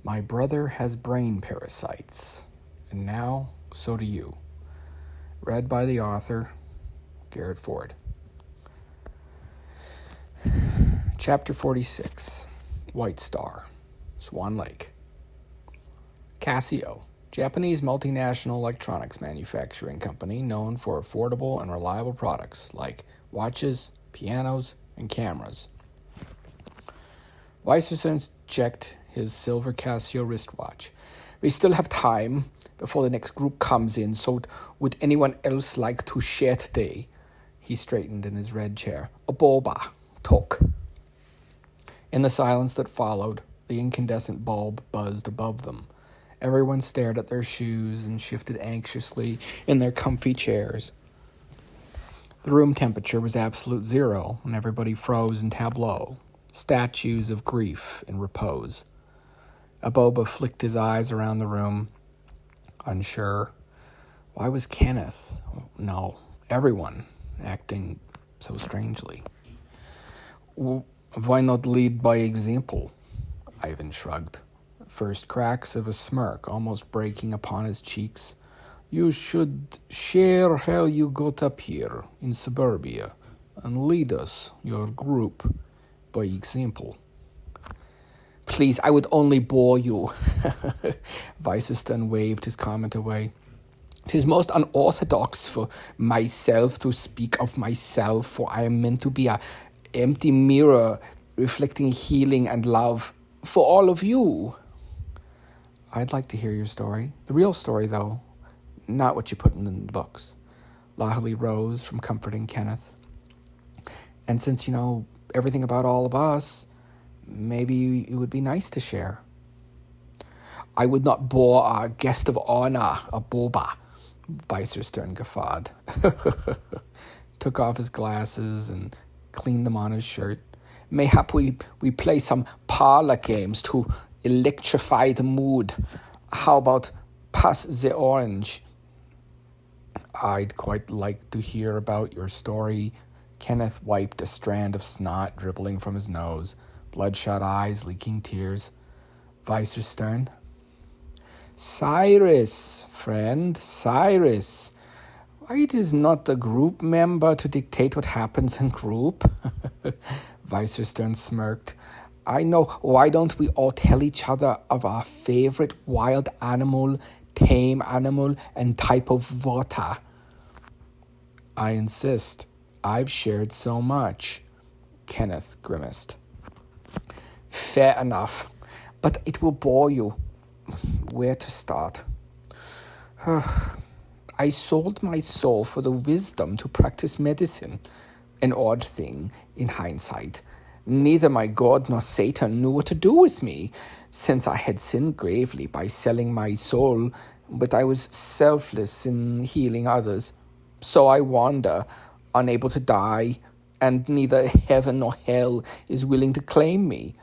My brother has brain parasites, and now so do you. Read by the author, Garrett Ford. Chapter 46, White Star, Swan Lake. Casio, Japanese multinational electronics manufacturing company known for affordable and reliable products like watches, pianos, and cameras. Weisserson checked his silver Casio wristwatch. We still have time before the next group comes in, so would anyone else like to share today? He straightened in his red chair. A boba. Talk. In the silence that followed, the incandescent bulb buzzed above them. Everyone stared at their shoes and shifted anxiously in their comfy chairs. The room temperature was absolute zero, and everybody froze in tableau, statues of grief in repose. A boba flicked his eyes around the room, unsure. Why was Kenneth, no, everyone, acting so strangely? Why not lead by example? Ivan shrugged, first cracks of a smirk almost breaking upon his cheeks. You should share how you got up here in suburbia and lead us, your group, by example. Please, I would only bore you. Weisserstein waved his comment away. 'Tis most unorthodox for myself to speak of myself, for I am meant to be an empty mirror reflecting healing and love for all of you. I'd like to hear your story. The real story, though, not what you put in the books. Lahalee rose from comforting Kenneth. And since you know everything about all of us, maybe it would be nice to share. I would not bore our guest of honor, a boba, Weisserstein guffawed. Took off his glasses and cleaned them on his shirt. Mayhap we play some parlor games to electrify the mood. How about pass the orange? I'd quite like to hear about your story. Kenneth wiped a strand of snot dribbling from his nose, bloodshot eyes leaking tears. Weisserstein. Cyrus, friend, Cyrus. Why it is not the group member to dictate what happens in group? Weisserstein smirked. I know. Why don't we all tell each other of our favorite wild animal, tame animal, and type of water? I insist. I've shared so much. Kenneth grimaced. Fair enough, but it will bore you. Where to start? I sold my soul for the wisdom to practice medicine. An odd thing, in hindsight. Neither my God nor Satan knew what to do with me, since I had sinned gravely by selling my soul, but I was selfless in healing others. So I wander, unable to die, and neither heaven nor hell is willing to claim me.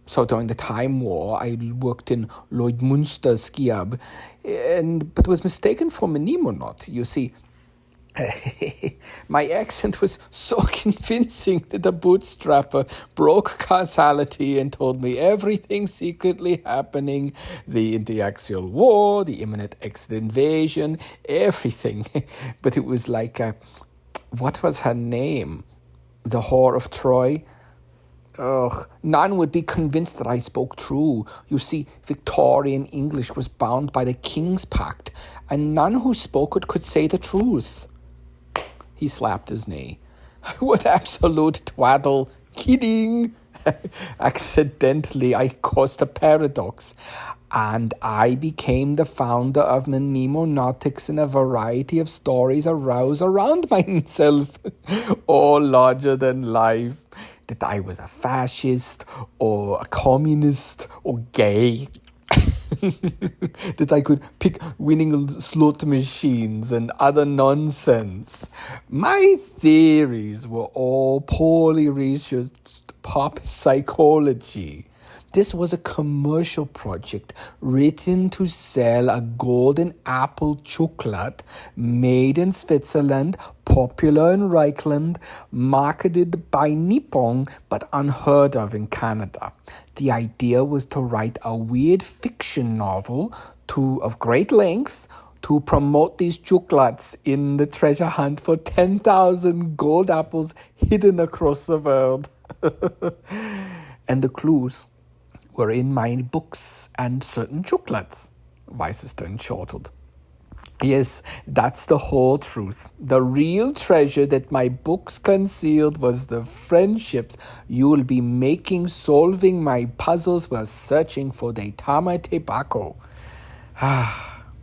So during the Time War, I worked in Lloydmunster Skiab, but was mistaken for Mnemonot. You see, my accent was so convincing that the bootstrapper broke causality and told me everything secretly happening, the interaxial war, the imminent exit invasion, everything. But it was like, what was her name? The whore of Troy? Ugh, none would be convinced that I spoke true. You see, Victorian English was bound by the King's Pact, and none who spoke it could say the truth. He slapped his knee. What absolute twaddle. Kidding. Accidentally, I caused a paradox, and I became the founder of mnemonautics and a variety of stories aroused around myself, all larger than life. That I was a fascist, or a communist, or gay. That I could pick winning slot machines and other nonsense. My theories were all poorly researched pop psychology. This was a commercial project written to sell a golden apple chocolate made in Switzerland, popular in Reichland, marketed by Nippon, but unheard of in Canada. The idea was to write a weird fiction novel of great length to promote these chocolates in the treasure hunt for 10,000 gold apples hidden across the world. And the clues were in my books and certain chocolates, Weissenstein chortled. Yes, that's the whole truth. The real treasure that my books concealed was the friendships you'll be making solving my puzzles while searching for the Tama Tobacco.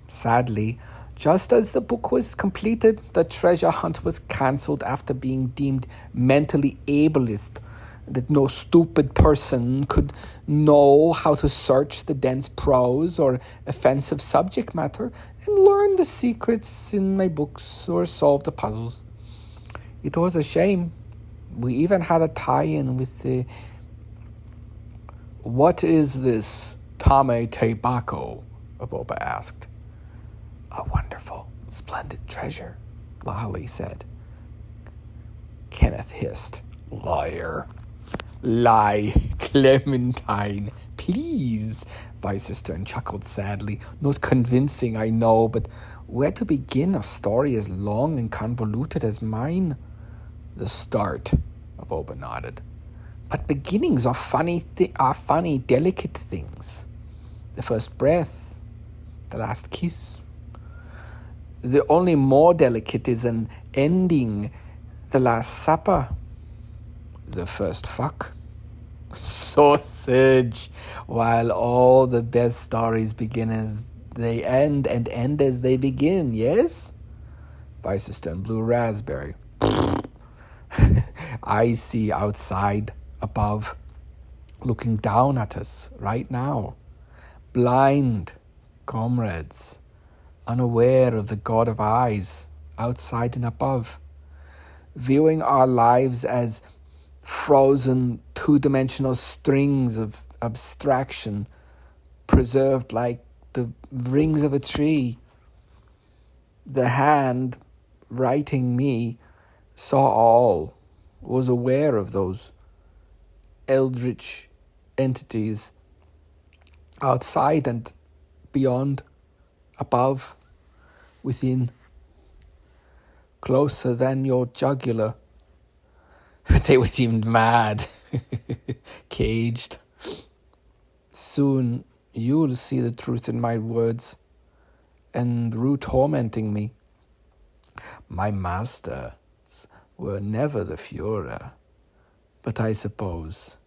Sadly, just as the book was completed, the treasure hunt was cancelled after being deemed mentally ableist, that no stupid person could know how to search the dense prose or offensive subject matter and learn the secrets in my books or solve the puzzles. It was a shame. We even had a tie-in with the... What is this Tame Tobacco? Aboba asked. A wonderful, splendid treasure, Lahali said. Kenneth hissed. Liar. Lie, Clementine, please. Weissenstein chuckled sadly. Not convincing, I know, but where to begin a story as long and convoluted as mine? The start, Aboba nodded. But beginnings are funny, delicate things. The first breath, the last kiss. The only more delicate is an ending, the last supper. The first fuck. Sausage. While all the best stories begin as they end and end as they begin, yes? Weissenstein blew raspberry. I see outside, above, looking down at us right now. Blind comrades, unaware of the God of eyes, outside and above, viewing our lives as frozen two-dimensional strings of abstraction, preserved like the rings of a tree. The hand writing me saw all, was aware of those eldritch entities outside and beyond, above, within, closer than your jugular. They were deemed mad, caged. Soon you'll see the truth in my words, and Rue tormenting me. My masters were never the Führer, but I suppose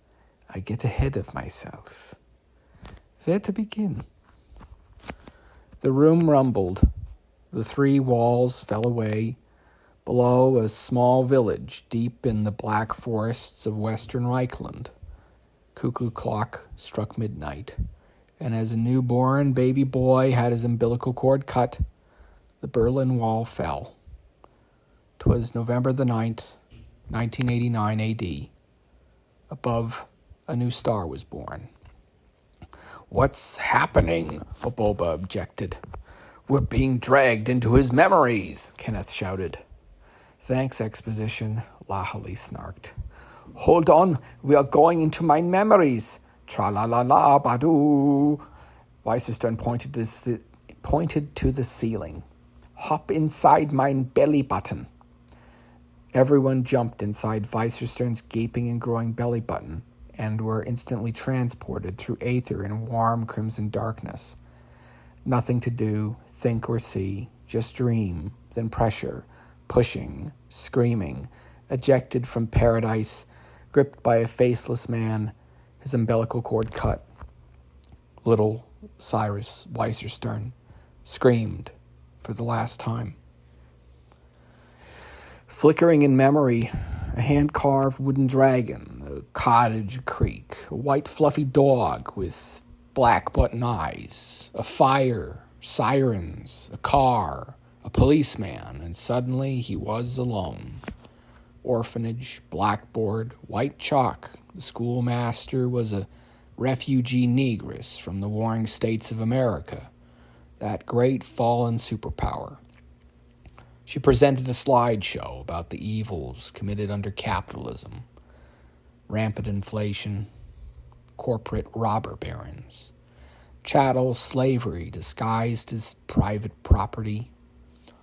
I get ahead of myself. Where to begin? The room rumbled. The three walls fell away. Below, a small village deep in the black forests of western Reichland. Cuckoo clock struck midnight, and as a newborn baby boy had his umbilical cord cut, the Berlin Wall fell. 'Twas November the 9th, 1989 A.D. Above, a new star was born. What's happening? Aboba objected. We're being dragged into his memories, Kenneth shouted. Thanks, exposition, Lahali snarked. Hold on, we are going into my memories. Tra-la-la-la, badu. Weissenstein pointed to the ceiling. Hop inside mine belly button. Everyone jumped inside Weissenstein's gaping and growing belly button and were instantly transported through aether in warm crimson darkness. Nothing to do, think or see, just dream, then pressure, pushing, screaming, ejected from paradise, gripped by a faceless man, his umbilical cord cut. Little Cyrus Weissenstein screamed for the last time. Flickering in memory, a hand-carved wooden dragon, a cottage creek, a white fluffy dog with black button eyes, a fire, sirens, a car, a policeman, and suddenly he was alone. Orphanage, blackboard, white chalk. The schoolmaster was a refugee negress from the warring states of America, that great fallen superpower. She presented a slideshow about the evils committed under capitalism, rampant inflation, corporate robber barons, chattel slavery disguised as private property,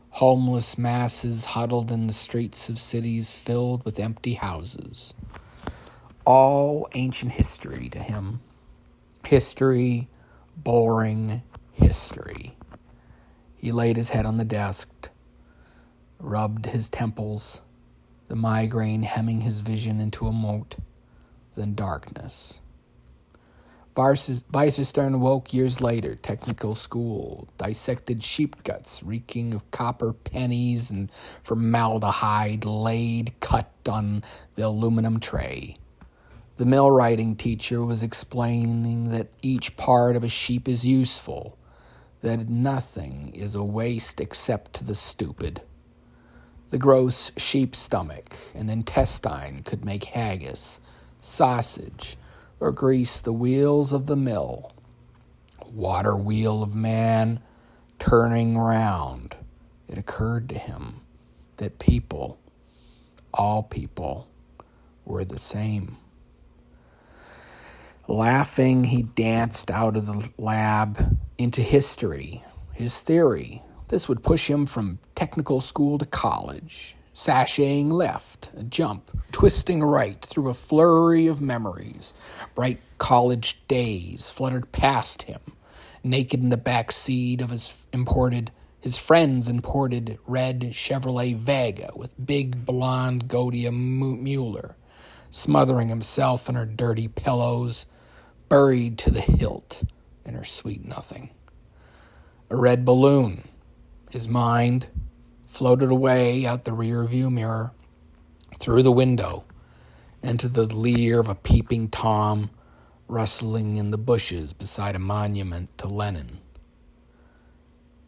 homeless masses huddled in the streets of cities filled with empty houses. All ancient history to him. History, boring history. He laid his head on the desk, rubbed his temples, the migraine hemming his vision into a mote, then darkness. Weisserstern woke years later, technical school, dissected sheep guts reeking of copper pennies and formaldehyde laid cut on the aluminum tray. The millwrighting teacher was explaining that each part of a sheep is useful, that nothing is a waste except to the stupid. The gross sheep stomach and intestine could make haggis, sausage, or grease the wheels of the mill. Water wheel of man turning round. It occurred to him that people, all people, were the same. Laughing, he danced out of the lab into history, his theory. This would push him from technical school to college, sashaying left, a jump, twisting right through a flurry of memories. Bright college days fluttered past him, naked in the back seat of his friend's imported red Chevrolet Vega with big blonde Godia Mueller, smothering himself in her dirty pillows, buried to the hilt in her sweet nothing. A red balloon, his mind, floated away out the rear-view mirror, through the window, into the leer of a peeping Tom rustling in the bushes beside a monument to Lenin.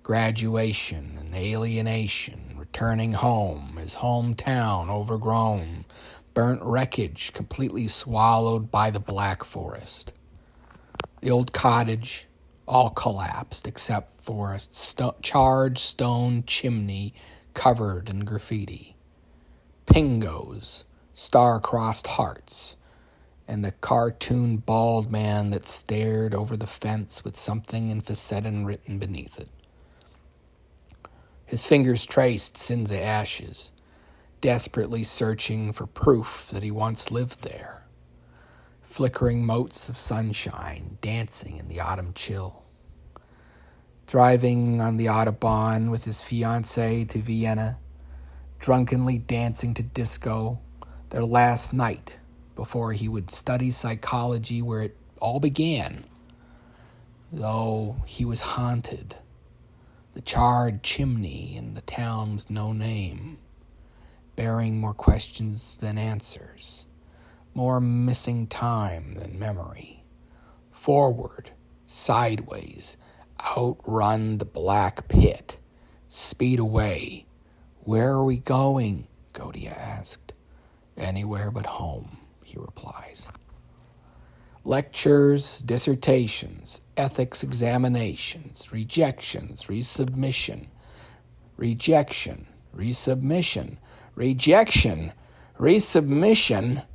Graduation and alienation, returning home, his hometown overgrown, burnt wreckage completely swallowed by the Black Forest. The old cottage, all collapsed except for a charred stone chimney covered in graffiti. Pingos, star-crossed hearts, and the cartoon bald man that stared over the fence with something in Facettin written beneath it. His fingers traced Cinza ashes, desperately searching for proof that he once lived there. Flickering motes of sunshine dancing in the autumn chill. Driving on the Autobahn with his fiancée to Vienna, drunkenly dancing to disco, their last night before he would study psychology where it all began. Though he was haunted, the charred chimney in the town with no name, bearing more questions than answers, more missing time than memory. Forward, sideways, outrun the black pit, speed away. Where are we going? Godia asked. Anywhere but home, he replies. Lectures, dissertations, ethics examinations, rejections, resubmission, rejection, resubmission, rejection, resubmission,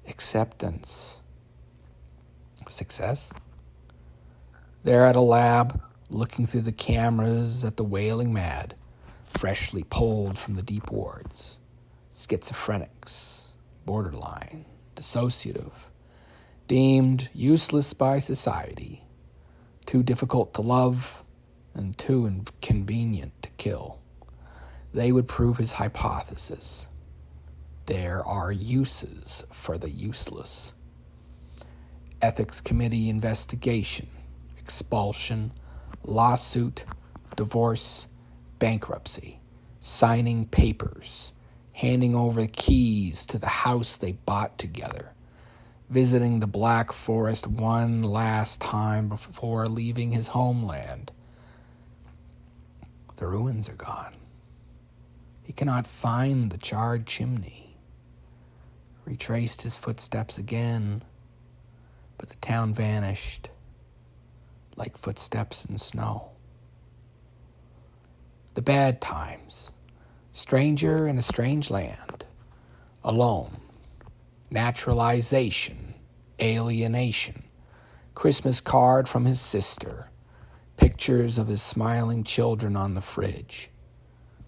acceptance. Success? There at a lab, looking through the cameras at the wailing mad, freshly pulled from the deep wards, schizophrenics, borderline, dissociative, deemed useless by society, too difficult to love and too inconvenient to kill. They would prove his hypothesis. There are uses for the useless. Ethics committee investigation, expulsion, lawsuit, divorce, bankruptcy, signing papers, handing over the keys to the house they bought together, visiting the Black Forest one last time before leaving his homeland. The ruins are gone. He cannot find the charred chimney. Retraced his footsteps again. but the town vanished like footsteps in snow. The bad times. Stranger in a strange land. Alone. Naturalization. Alienation. Christmas card from his sister. Pictures of his smiling children on the fridge.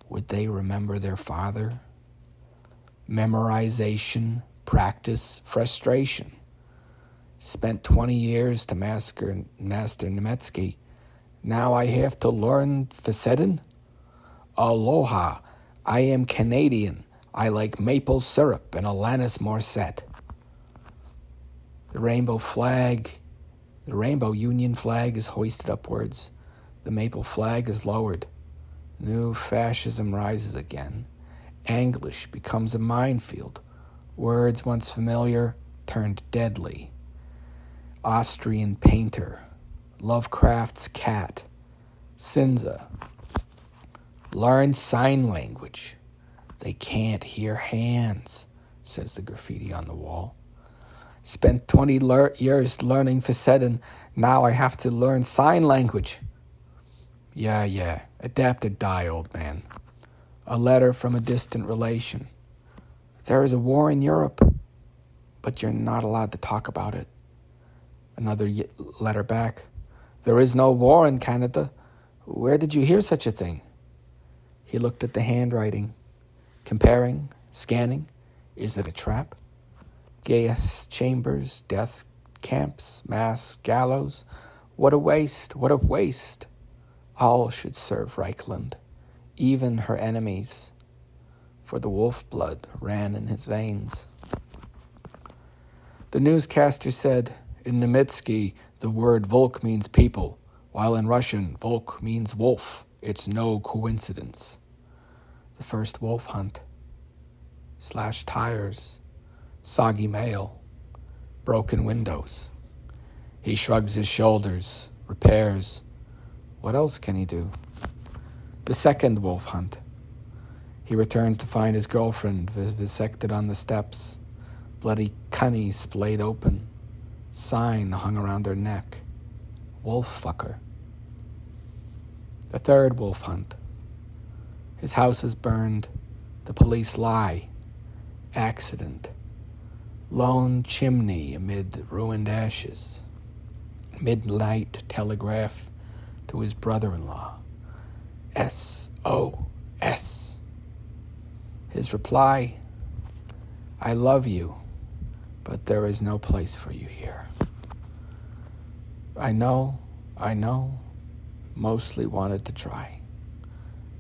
Would they remember their father? Memorization, practice, frustration. Spent 20 years to master Nemetsky. Now I have to learn Facedin? Aloha, I am Canadian. I like maple syrup and Alanis Morissette. The rainbow Union flag is hoisted upwards. The maple flag is lowered. New fascism rises again. English becomes a minefield. Words once familiar turned deadly. Austrian painter. Lovecraft's cat. Cinza. Learn sign language. They can't hear hands, says the graffiti on the wall. Spent 20 years learning Facedin. Now I have to learn sign language. Yeah. Adapt or die, old man. A letter from a distant relation. There is a war in Europe, but you're not allowed to talk about it. Another letter back. There is no war in Canada. Where did you hear such a thing? He looked at the handwriting, comparing, scanning. Is it a trap? Gas chambers, death camps, mass gallows. What a waste, what a waste. All should serve Reichland, even her enemies, for the wolf blood ran in his veins. The newscaster said, in Nemetsky, the word Volk means people, while in Russian, Volk means wolf. It's no coincidence. The first wolf hunt. Slashed tires. Soggy mail. Broken windows. He shrugs his shoulders. Repairs. What else can he do? The second wolf hunt. He returns to find his girlfriend vivisected on the steps. Bloody cunny splayed open. Sign hung around her neck. Wolf fucker. The third wolf hunt. His house is burned. The police lie. Accident. Lone chimney amid ruined ashes. Midnight telegraph to his brother-in-law. SOS. His reply, I love you, but there is no place for you here. I know, mostly wanted to try.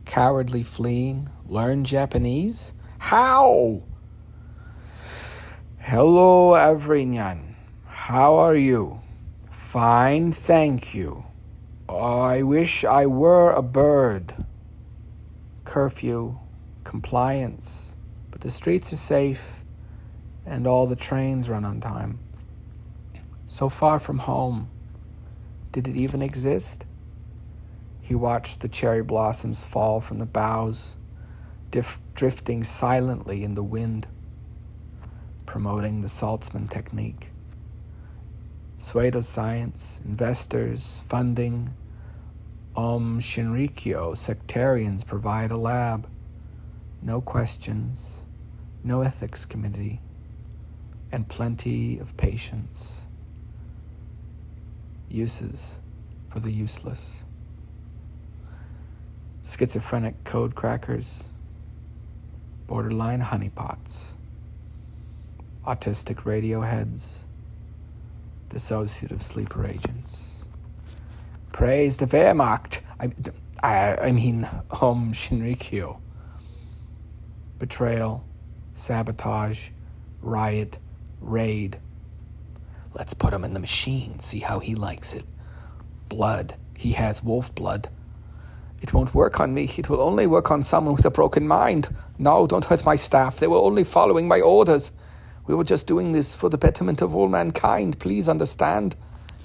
Cowardly fleeing, learn Japanese? How? Hello, everyone. How are you? Fine, thank you. I wish I were a bird. Curfew, compliance, but the streets are safe and all the trains run on time. So far from home. Did it even exist? He watched the cherry blossoms fall from the boughs, drifting silently in the wind, promoting the Saltzman technique. Pseudoscience, investors, funding, Shinrikyo, sectarians provide a lab. No questions, no ethics committee, and plenty of patience. Uses for the useless. Schizophrenic code crackers, borderline honeypots, autistic radioheads, dissociative sleeper agents. Praise the Wehrmacht. I mean, Shinrikyo. Betrayal, sabotage, riot, raid. Let's put him in the machine, see how he likes it. Blood. He has wolf blood. It won't work on me. It will only work on someone with a broken mind. No, don't hurt my staff. They were only following my orders. We were just doing this for the betterment of all mankind. Please understand.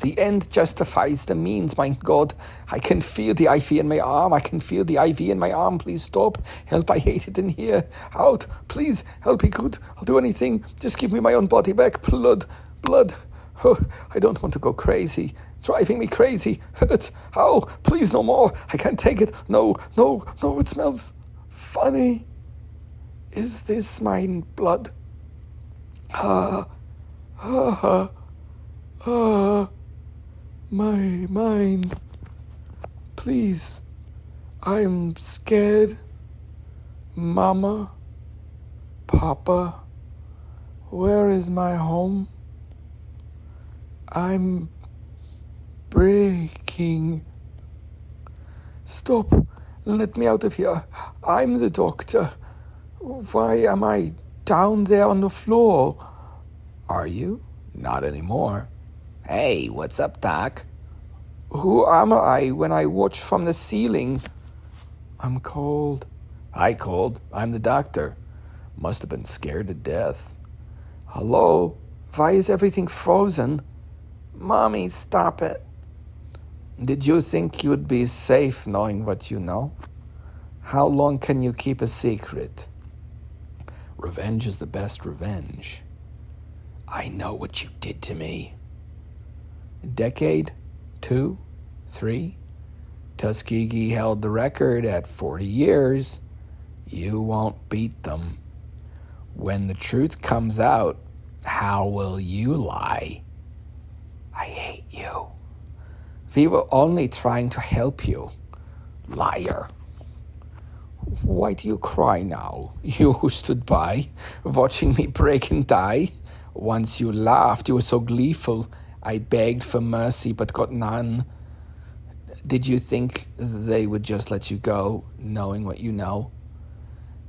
The end justifies the means, my God. I can feel the IV in my arm. I can feel the IV in my arm. Please stop. Help, I hate it in here. Out. Please, help me, good. I'll do anything. Just give me my own body back. Blood. Oh, I don't want to go crazy. Driving me crazy. Hurts. Ow, please no more. I can't take it. No, no, no, it smells funny. Is this mine blood? Ah, ah, ah, my mind. Please, I'm scared. Mama, Papa, where is my home? I'm breaking. Stop. Let me out of here. I'm the doctor. Why am I down there on the floor? Are you? Not anymore. Hey, what's up, Doc? Who am I when I watch from the ceiling? I'm cold. Hi, cold. I'm the doctor. Must have been scared to death. Hello? Why is everything frozen? Mommy, stop it. Did you think you'd be safe knowing what you know? How long can you keep a secret? Revenge is the best revenge. I know what you did to me. A decade? 2? 3? Tuskegee held the record at 40 years. You won't beat them. When the truth comes out, how will you lie? I hate you. We were only trying to help you. Liar. Why do you cry now? You who stood by, watching me break and die? Once you laughed, you were so gleeful. I begged for mercy, but got none. Did you think they would just let you go, knowing what you know?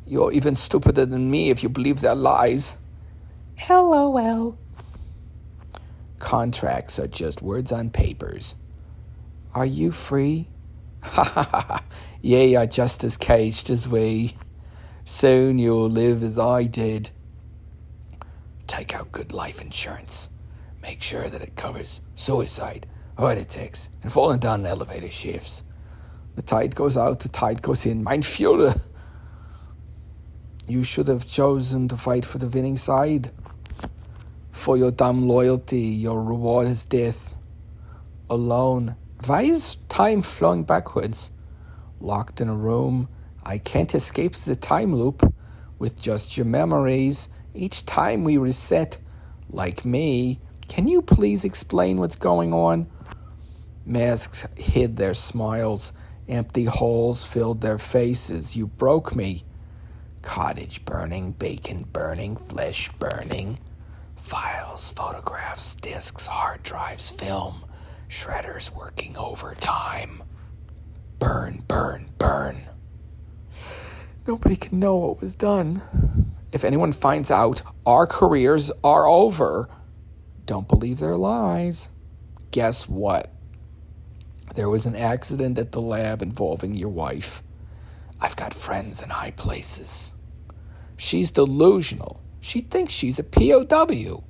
You're even stupider than me if you believe their lies. LOL. Contracts are just words on papers. Are you free? Ha ha ha. Ye are just as caged as we. Soon you'll live as I did. Take out good life insurance. Make sure that it covers suicide, heart attacks, and falling down elevator shafts. The tide goes out, the tide goes in. Mein Führer. You should have chosen to fight for the winning side. For your dumb loyalty, your reward is death. Alone. Why is time flowing backwards? Locked in a room, I can't escape the time loop. With just your memories, each time we reset. Like me, can you please explain what's going on? Masks hid their smiles. Empty holes filled their faces. You broke me. Cottage burning, bacon burning, flesh burning. Files, photographs, discs, hard drives, film. Shredders working overtime. Burn, burn, burn. Nobody can know what was done. If anyone finds out, our careers are over. Don't believe their lies. Guess what? There was an accident at the lab involving your wife. I've got friends in high places. She's delusional. She thinks she's a POW.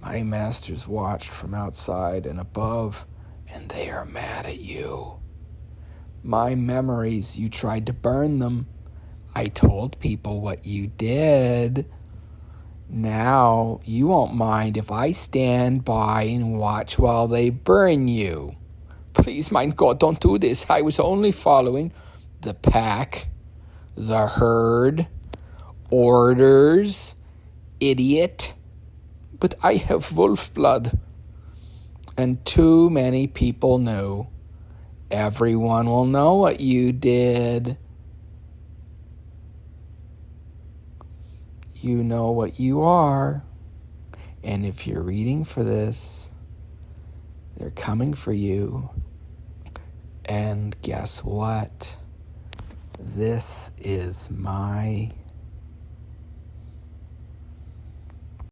My masters watched from outside and above, and they are mad at you. My memories, you tried to burn them. I told people what you did. Now, you won't mind if I stand by and watch while they burn you. Please, mein God, don't do this. I was only following the pack, the herd, orders, idiot. But I have wolf blood. And too many people knew. Everyone will know what you did. You know what you are. And if you're reading for this, they're coming for you. And guess what? This is my